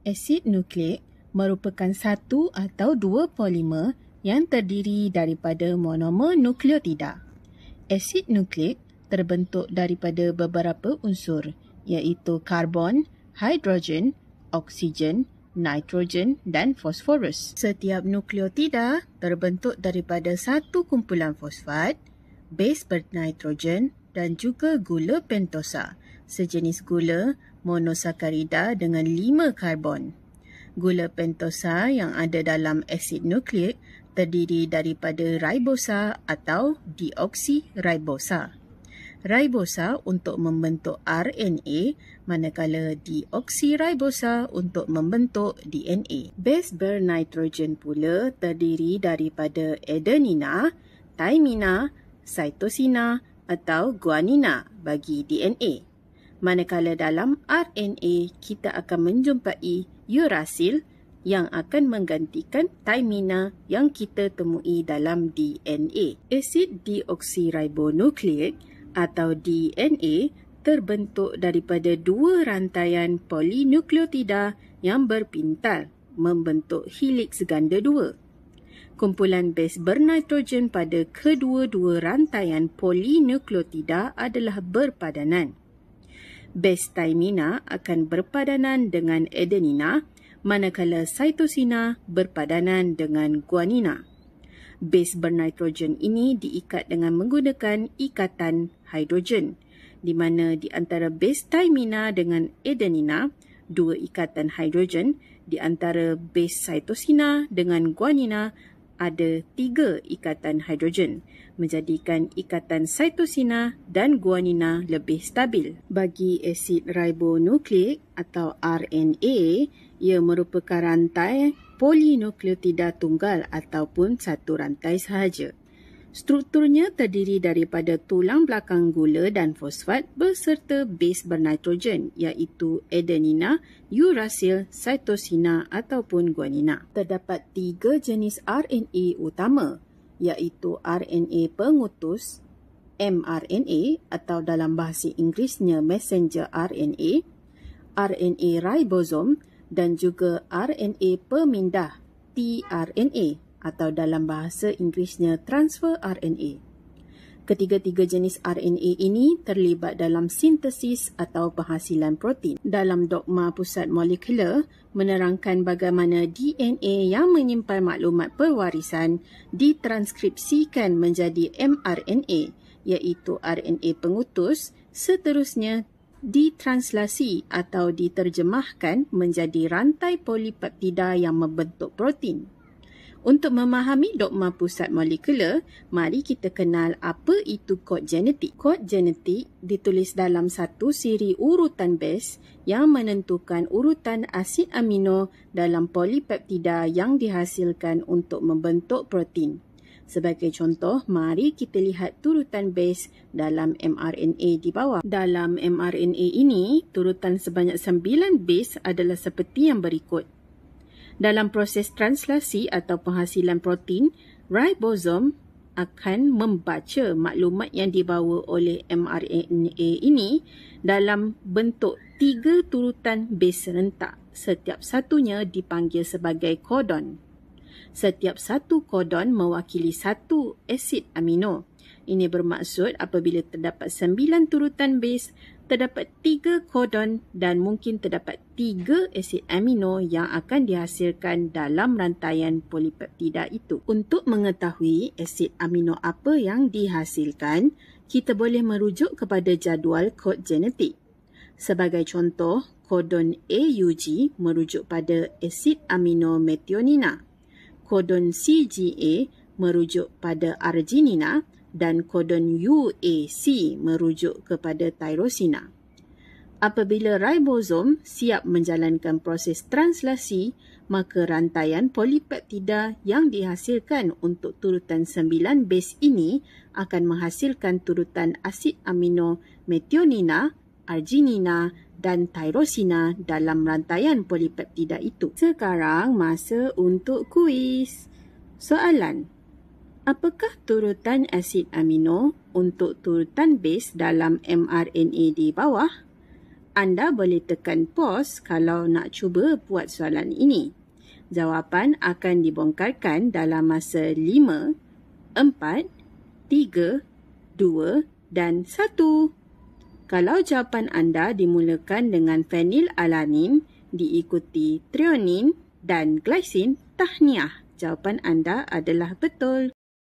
Asid nukleik merupakan satu atau dua polimer yang terdiri daripada monomer nukleotida. Asid nukleik terbentuk daripada beberapa unsur iaitu karbon, hidrogen, oksigen, nitrogen dan fosforus. Setiap nukleotida terbentuk daripada satu kumpulan fosfat, base bernitrogen dan juga gula pentosa, sejenis gula monosakarida dengan 5 karbon. Gula pentosa yang ada dalam asid nukleik terdiri daripada ribosa atau deoksiribosa. Ribosa untuk membentuk RNA, manakala deoksiribosa untuk membentuk DNA. Base bernitrogen pula terdiri daripada adenina, thymina, cytosina atau guanina bagi DNA. Manakala dalam RNA kita akan menjumpai urasil yang akan menggantikan thymina yang kita temui dalam DNA. Asid deoksiribonukleik atau DNA terbentuk daripada dua rantaian polinukleotida yang berpintal membentuk heliks ganda dua. Kumpulan base bernitrogen pada kedua-dua rantaian polinukleotida adalah berpadanan. Base thymina akan berpadanan dengan adenina, manakala cytosina berpadanan dengan guanina. Base bernitrogen ini diikat dengan menggunakan ikatan hidrogen, di mana di antara base thymina dengan adenina, dua ikatan hidrogen, di antara base cytosina dengan guanina ada 3 ikatan hidrogen, menjadikan ikatan cytosina dan guanina lebih stabil. Bagi asid ribonukleik atau RNA, ia merupakan rantai polinukleotida tunggal ataupun satu rantai sahaja. Strukturnya terdiri daripada tulang belakang gula dan fosfat beserta base bernitrogen iaitu adenina, urasil, cytosina ataupun guanina. Terdapat 3 jenis RNA utama iaitu RNA pengutus, mRNA atau dalam bahasa Inggerisnya messenger RNA, RNA ribosom dan juga RNA pemindah, tRNA atau dalam bahasa Inggerisnya transfer RNA. Ketiga-tiga jenis RNA ini terlibat dalam sintesis atau penghasilan protein. Dalam dogma pusat molekular menerangkan bagaimana DNA yang menyimpan maklumat pewarisan ditranskripsikan menjadi mRNA iaitu RNA pengutus, seterusnya ditranslasi atau diterjemahkan menjadi rantai polipeptida yang membentuk protein. Untuk memahami dogma pusat molekular, mari kita kenal apa itu kod genetik. Kod genetik ditulis dalam satu siri urutan base yang menentukan urutan asid amino dalam polipeptida yang dihasilkan untuk membentuk protein. Sebagai contoh, mari kita lihat turutan base dalam mRNA di bawah. Dalam mRNA ini, turutan sebanyak 9 base adalah seperti yang berikut. Dalam proses translasi atau penghasilan protein, ribosom akan membaca maklumat yang dibawa oleh mRNA ini dalam bentuk 3 turutan base serentak. Setiap satunya dipanggil sebagai kodon. Setiap satu kodon mewakili satu asid amino. Ini bermaksud apabila terdapat 9 turutan base, terdapat 3 kodon dan mungkin terdapat 3 asid amino yang akan dihasilkan dalam rantaian polipeptida itu. Untuk mengetahui asid amino apa yang dihasilkan, kita boleh merujuk kepada jadual kod genetik. Sebagai contoh, kodon AUG merujuk pada asid amino metionina. Kodon CGA merujuk pada arginina dan kodon UAC merujuk kepada tyrosina. Apabila ribosom siap menjalankan proses translasi, maka rantaian polipeptida yang dihasilkan untuk turutan 9 base ini akan menghasilkan turutan asid amino metionina, arginina dan tyrosina dalam rantaian polipeptida itu. Sekarang masa untuk kuis. Soalan: apakah turutan asid amino untuk turutan base dalam mRNA di bawah? Anda boleh tekan pause kalau nak cuba buat soalan ini. Jawapan akan dibongkarkan dalam masa 5, 4, 3, 2 dan 1. Kalau jawapan anda dimulakan dengan fenilalanin diikuti threonine dan glycine, tahniah, jawapan anda adalah betul.